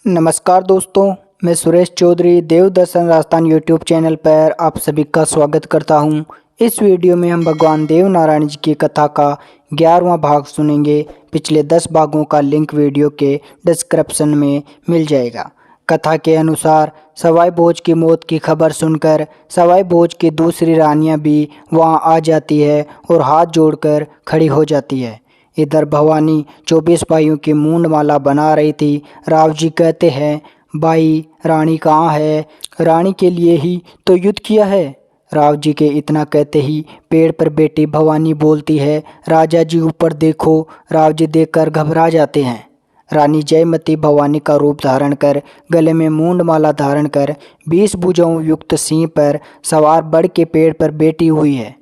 नमस्कार दोस्तों, मैं सुरेश चौधरी देवदर्शन राजस्थान यूट्यूब चैनल पर आप सभी का स्वागत करता हूं। इस वीडियो में हम भगवान देव नारायण जी की कथा का 11वां भाग सुनेंगे। पिछले 10 भागों का लिंक वीडियो के डिस्क्रिप्शन में मिल जाएगा। कथा के अनुसार सवाई भोज की मौत की खबर सुनकर सवाई भोज की दूसरी रानियां भी वहां आ जाती है और हाथ जोड़कर खड़ी हो जाती है। इधर भवानी 24 भाइयों की मूंड माला बना रही थी। राव जी कहते हैं, भाई रानी कहाँ है? रानी के लिए ही तो युद्ध किया है। राव जी के इतना कहते ही पेड़ पर बेटी भवानी बोलती है, राजा जी ऊपर देखो। राव जी देखकर घबरा जाते हैं। रानी जयमती भवानी का रूप धारण कर गले में मूंड माला धारण कर 20 भुजाओं युक्त सिंह पर सवार बड़ के पेड़ पर बैठी हुई है।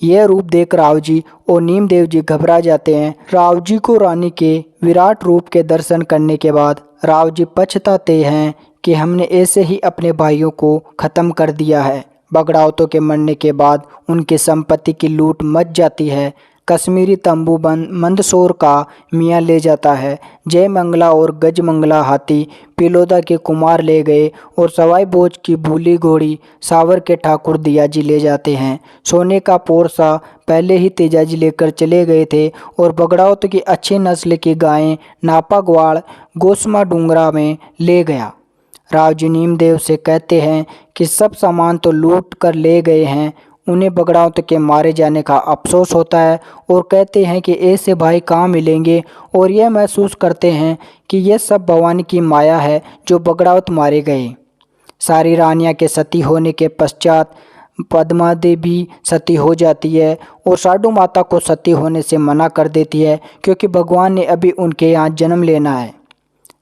यह रूप देख राव जी और नीमदेव जी घबरा जाते हैं। राव जी को रानी के विराट रूप के दर्शन करने के बाद राव जी पछताते हैं कि हमने ऐसे ही अपने भाइयों को खत्म कर दिया है। बगड़ावतों के मरने के बाद उनकी संपत्ति की लूट मच जाती है। कश्मीरी तंबू मंदसौर का मियाँ ले जाता है। जय मंगला और गजमंगला हाथी पिलोदा के कुमार ले गए और सवाई भोज की भूली घोड़ी सावर के ठाकुर दियाजी ले जाते हैं। सोने का पोरसा पहले ही तेजाजी लेकर चले गए थे और बगड़ावत की अच्छी नस्ल की गायें नापा ग्वाड़ गोस्मा डूंगरा में ले गया। राव जी नीमदेव से कहते हैं कि सब सामान तो लूट कर ले गए हैं। उन्हें बगड़ावत के मारे जाने का अफसोस होता है और कहते हैं कि ऐसे भाई कहाँ मिलेंगे, और यह महसूस करते हैं कि यह सब भवानी की माया है जो बगड़ावत मारे गए। सारी रानियां के सती होने के पश्चात पद्मा देवी सती हो जाती है और साडू माता को सती होने से मना कर देती है, क्योंकि भगवान ने अभी उनके यहाँ जन्म लेना है।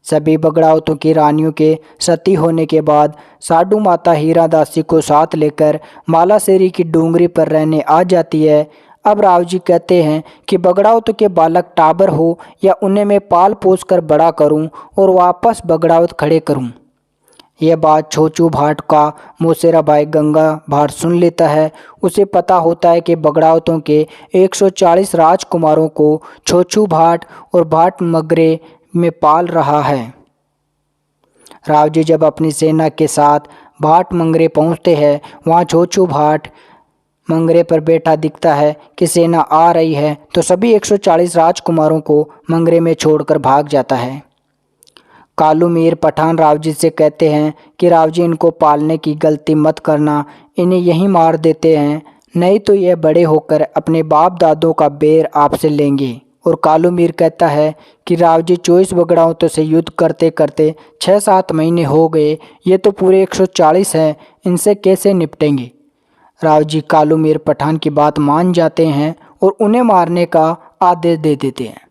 सभी बगड़ावतों की रानियों के सती होने के बाद साडू माता हीरा दासी को साथ लेकर मालासेरी की डूंगरी पर रहने आ जाती है। अब राव जी कहते हैं कि बगड़ावत के बालक टाबर हो या उन्हें मैं पाल पोस कर बड़ा करूं और वापस बगड़ावत खड़े करूं। यह बात छोचू भाट का मौसेरा भाई गंगा भाट सुन लेता है। उसे पता होता है कि बगड़ावतों के 140 राजकुमारों को छोचू भाट और भाट मगरे में पाल रहा है। राव जी जब अपनी सेना के साथ भाट मंगरे पहुंचते हैं, वहां छोचू भाट मंगरे पर बैठा दिखता है कि सेना आ रही है, तो सभी 140 राजकुमारों को मंगरे में छोड़कर भाग जाता है। कालू मीर पठान राव जी से कहते हैं कि राव जी इनको पालने की गलती मत करना, इन्हें यहीं मार देते हैं, नहीं तो यह बड़े होकर अपने बाप दादों का बेर आपसे लेंगे। और कालू मीर कहता है कि राव जी 24 बगड़ावतों से युद्ध करते करते 6-7 महीने हो गए, ये तो पूरे 140 हैं, इनसे कैसे निपटेंगे। राव जी कालू मीर पठान की बात मान जाते हैं और उन्हें मारने का आदेश दे देते हैं।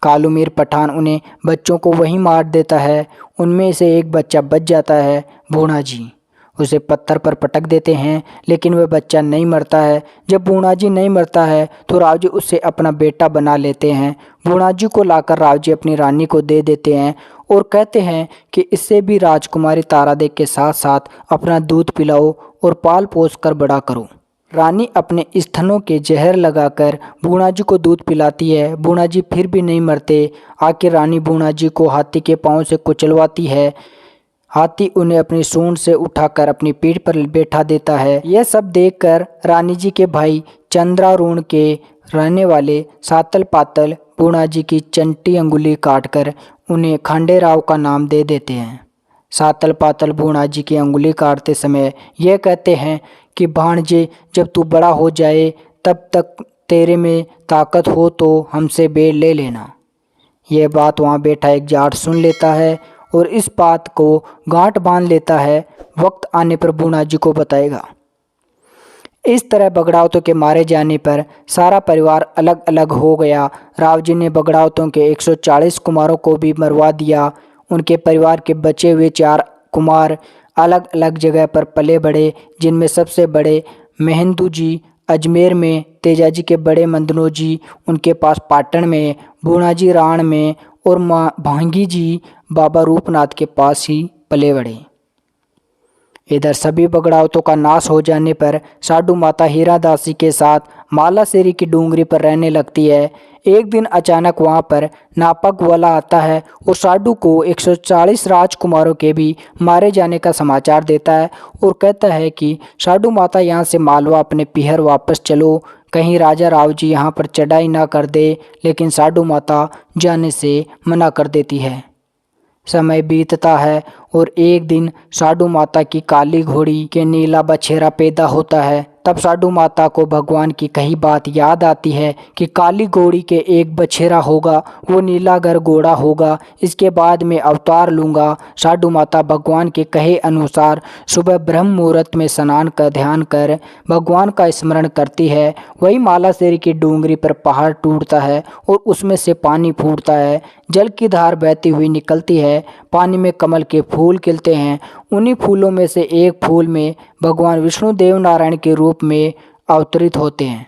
कालू मीर पठान उन्हें बच्चों को वहीं मार देता है। उनमें से एक बच्चा बच जाता है, बूढ़ा जी। उसे पत्थर पर पटक देते हैं, लेकिन वह बच्चा नहीं मरता है। जब बूढ़ा जी नहीं मरता है तो राव जी उससे अपना बेटा बना लेते हैं। बूढ़ा जी को लाकर राव जी अपनी रानी को दे देते हैं और कहते हैं कि इससे भी राजकुमारी तारादेव के साथ साथ अपना दूध पिलाओ और पाल पोस कर बड़ा करो। रानी अपने स्तनों के जहर लगाकर बूढ़ा जी को दूध पिलाती है। बूढ़ा जी फिर भी नहीं मरते। आखिर रानी बूढ़ा जी को हाथी के पांव से कुचलवाती है। हाथी उन्हें अपनी सूंड से उठाकर अपनी पीठ पर बैठा देता है। यह सब देखकर रानी जी के भाई चंद्रारुण के रहने वाले सातल पातल बूढ़ा जी की चंटी अंगुली काटकर उन्हें खांडेराव का नाम दे देते हैं। सातल पातल बूढ़ा जी की अंगुली काटते समय यह कहते हैं कि भाणजे, जब तू बड़ा हो जाए तब तक तेरे में ताकत हो तो हमसे बेर ले लेना। यह बात वहाँ बैठा एक जाट सुन लेता है और इस बात को गांठ बांध लेता है। वक्त आने पर बूढ़ा जी को बताएगा। इस तरह बगड़ावतों के मारे जाने पर सारा परिवार अलग अलग हो गया। राव जी ने बगड़ावतों के 140 कुमारों को भी मरवा दिया। उनके परिवार के बचे हुए 4 कुमार अलग अलग जगह पर पले बढ़े, जिनमें सबसे बड़े महेंदू जी अजमेर में, तेजाजी के बड़े मंदनो जी उनके पास पाटन में, बूढ़ा जी राण में और भांगी जी बाबा रूपनाथ के पास ही पले बढ़े। इधर सभी बगड़ावतों का नाश हो जाने पर साडू माता हीरा दासी के साथ मालासेरी की डूंगरी पर रहने लगती है। एक दिन अचानक वहां पर नापक वाला आता है और साडू को 140 राजकुमारों के भी मारे जाने का समाचार देता है और कहता है कि साडू माता यहाँ से मालवा अपने पिहर वापस चलो, कहीं राजा राव जी यहाँ पर चढ़ाई ना कर दे। लेकिन साडू माता जाने से मना कर देती है। समय बीतता है और एक दिन साडू माता की काली घोड़ी के नीला बछेरा पैदा होता है। तब साडू माता को भगवान की कही बात याद आती है कि काली घोड़ी के एक बछेरा होगा, वो नीलागर घोड़ा होगा, इसके बाद मैं अवतार लूँगा। साडू माता भगवान के कहे अनुसार सुबह ब्रह्म मुहूर्त में स्नान कर ध्यान कर भगवान का स्मरण करती है। वही मालासेरी की डूंगरी पर पहाड़ टूटता है और उसमें से पानी फूटता है। जल की धार बहती हुई निकलती है। पानी में कमल के फूल खिलते हैं। उन्हीं फूलों में से एक फूल में भगवान विष्णु देव नारायण के रूप में अवतरित होते हैं।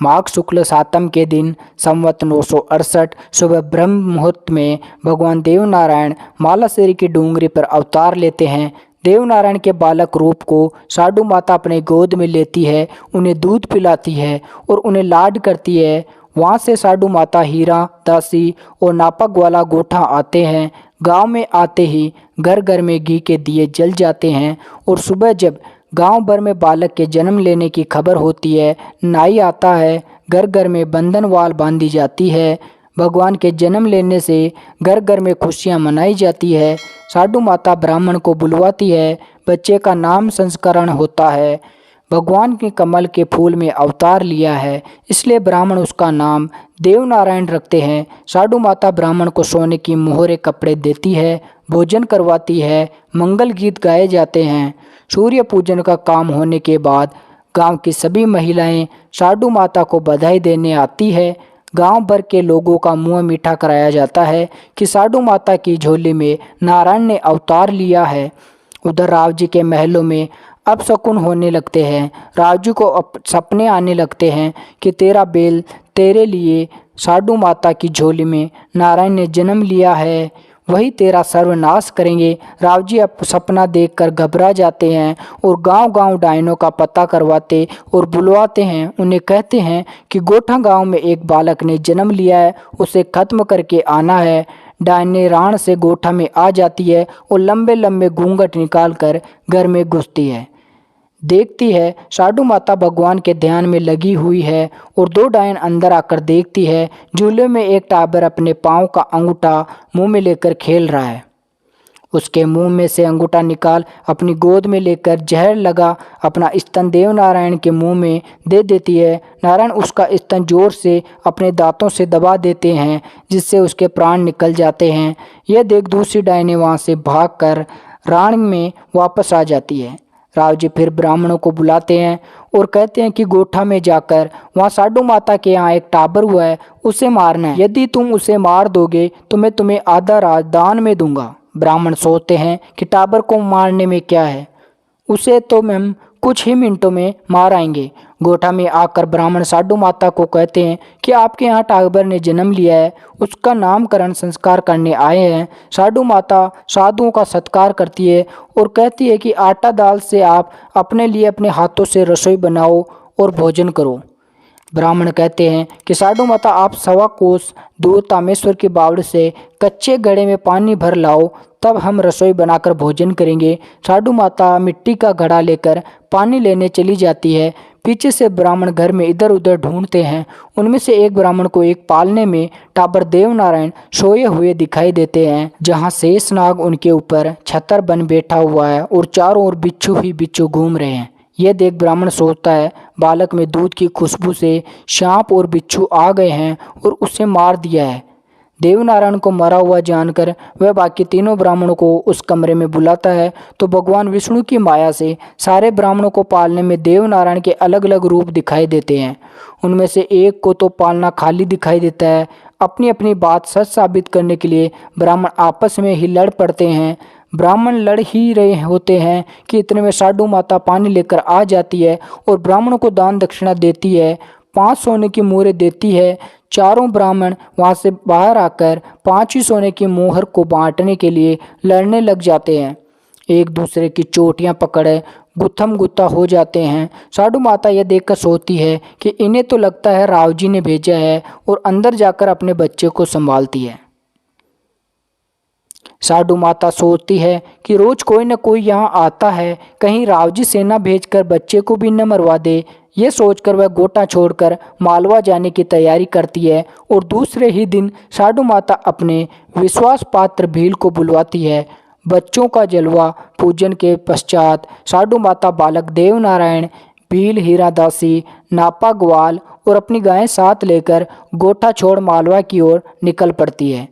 माघ शुक्ल सातम के दिन संवत 968 सुबह ब्रह्म मुहूर्त में भगवान देव नारायण मालासेरी की डूंगरी पर अवतार लेते हैं। देव नारायण के बालक रूप को साडू माता अपने गोद में लेती है, उन्हें दूध पिलाती है और उन्हें लाड करती है। वहाँ से साडू माता हीरा दासी और नापक वाला गोठा आते हैं। गांव में आते ही घर घर में घी के दिए जल जाते हैं और सुबह जब गांव भर में बालक के जन्म लेने की खबर होती है, नाई आता है, घर घर में बंधनवाल बांधी जाती है। भगवान के जन्म लेने से घर घर में खुशियां मनाई जाती है। साडू माता ब्राह्मण को बुलवाती है, बच्चे का नाम संस्करण होता है। भगवान के कमल के फूल में अवतार लिया है, इसलिए ब्राह्मण उसका नाम देव नारायण रखते हैं। साडू माता ब्राह्मण को सोने की मोहरे कपड़े देती है, भोजन करवाती है, मंगल गीत गाए जाते हैं। सूर्य पूजन का काम होने के बाद गांव की सभी महिलाएं साडू माता को बधाई देने आती है। गांव भर के लोगों का मुंह मीठा कराया जाता है कि साडू माता की झोली में नारायण ने अवतार लिया है। उधर राव जी के महलों में अपशकुन होने लगते हैं। राव जी को सपने आने लगते हैं कि तेरा बेल तेरे लिए साडू माता की झोली में नारायण ने जन्म लिया है, वही तेरा सर्वनाश करेंगे। राव जी अब सपना देखकर घबरा जाते हैं और गांव-गांव डायनों का पता करवाते और बुलवाते हैं। उन्हें कहते हैं कि गोठा गांव में एक बालक ने जन्म लिया है, उसे खत्म करके आना है। डायने राण से गोठा में आ जाती है और लंबे लंबे घूंघट निकाल कर घर में घुसती है। देखती है साडू माता भगवान के ध्यान में लगी हुई है और दो डायन अंदर आकर देखती है झूले में एक टाबर अपने पाँव का अंगूठा मुंह में लेकर खेल रहा है। उसके मुंह में से अंगूठा निकाल अपनी गोद में लेकर जहर लगा अपना स्तन देव नारायण के मुंह में दे देती है। नारायण उसका स्तन जोर से अपने दांतों से दबा देते हैं, जिससे उसके प्राण निकल जाते हैं। यह देख दूसरी डायने वहाँ से भागकर राण में वापस आ जाती है। राव जी फिर ब्राह्मणों को बुलाते हैं और कहते हैं कि गोठा में जाकर वहाँ साडू माता के यहाँ एक टाबर हुआ है, उसे मारना है। यदि तुम उसे मार दोगे तो मैं तुम्हें आधा राज दान में दूंगा। ब्राह्मण सोचते हैं कि टाबर को मारने में क्या है, उसे तो हम कुछ ही मिनटों में मार आएंगे। गोठा में आकर ब्राह्मण साडू माता को कहते हैं कि आपके यहाँ टाबर ने जन्म लिया है, उसका नामकरण संस्कार करने आए हैं। साडू माता साधुओं का सत्कार करती है और कहती है कि आटा दाल से आप अपने लिए अपने हाथों से रसोई बनाओ और भोजन करो। ब्राह्मण कहते हैं कि साडू माता आप 1.25 कोस दूर तामेश्वर की बावड़ी से कच्चे घड़े में पानी भर लाओ, तब हम रसोई बनाकर भोजन करेंगे। साडू माता मिट्टी का घड़ा लेकर पानी लेने चली जाती है। पीछे से ब्राह्मण घर में इधर उधर ढूंढते हैं। उनमें से एक ब्राह्मण को एक पालने में टाबर देव नारायण सोए हुए दिखाई देते हैं, जहां शेषनाग उनके ऊपर छतर बन बैठा हुआ है और चारों ओर बिच्छू ही बिच्छू घूम रहे हैं। यह देख ब्राह्मण सोचता है बालक में दूध की खुशबू से सांप और बिच्छू आ गए हैं और उसे मार दिया है। देवनारायण को मरा हुआ जानकर वह बाकी तीनों ब्राह्मणों को उस कमरे में बुलाता है तो भगवान विष्णु की माया से सारे ब्राह्मणों को पालने में देवनारायण के अलग अलग रूप दिखाई देते हैं। उनमें से एक को तो पालना खाली दिखाई देता है। अपनी अपनी बात सच साबित करने के लिए ब्राह्मण आपस में ही लड़ पड़ते हैं। ब्राह्मण लड़ ही रहे होते हैं कि इतने में साडू माता पानी लेकर आ जाती है और ब्राह्मणों को दान दक्षिणा देती है। 5 सोने की मोहरें देती है। चारों ब्राह्मण वहां से बाहर आकर 5वीं सोने की मोहर को बांटने के लिए लड़ने लग जाते हैं। एक दूसरे की चोटियां पकड़ गुत्थम गुत्था हो जाते हैं। साडू माता यह देखकर सोचती है कि इन्हें तो लगता है राव जी ने भेजा है और अंदर जाकर अपने बच्चे को संभालती है। साडू माता सोचती है कि रोज कोई न कोई यहाँ आता है, कहीं राव जी सेना भेजकर बच्चे को भी न मरवा दे। ये सोचकर वह गोटा छोड़कर मालवा जाने की तैयारी करती है और दूसरे ही दिन साडू माता अपने विश्वास पात्र भील को बुलवाती है। बच्चों का जलवा पूजन के पश्चात साडू माता बालक देवनारायण, भील, हीरादासी, नापा ग्वाल और अपनी गायें साथ लेकर गोटा छोड़ मालवा की ओर निकल पड़ती है।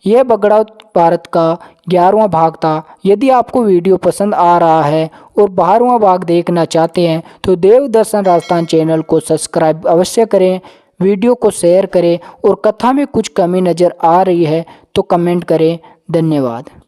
यह बगड़ा भारत का 11वां भाग था। यदि आपको वीडियो पसंद आ रहा है और 12वां भाग देखना चाहते हैं तो देव दर्शन राजस्थान चैनल को सब्सक्राइब अवश्य करें, वीडियो को शेयर करें और कथा में कुछ कमी नज़र आ रही है तो कमेंट करें। धन्यवाद।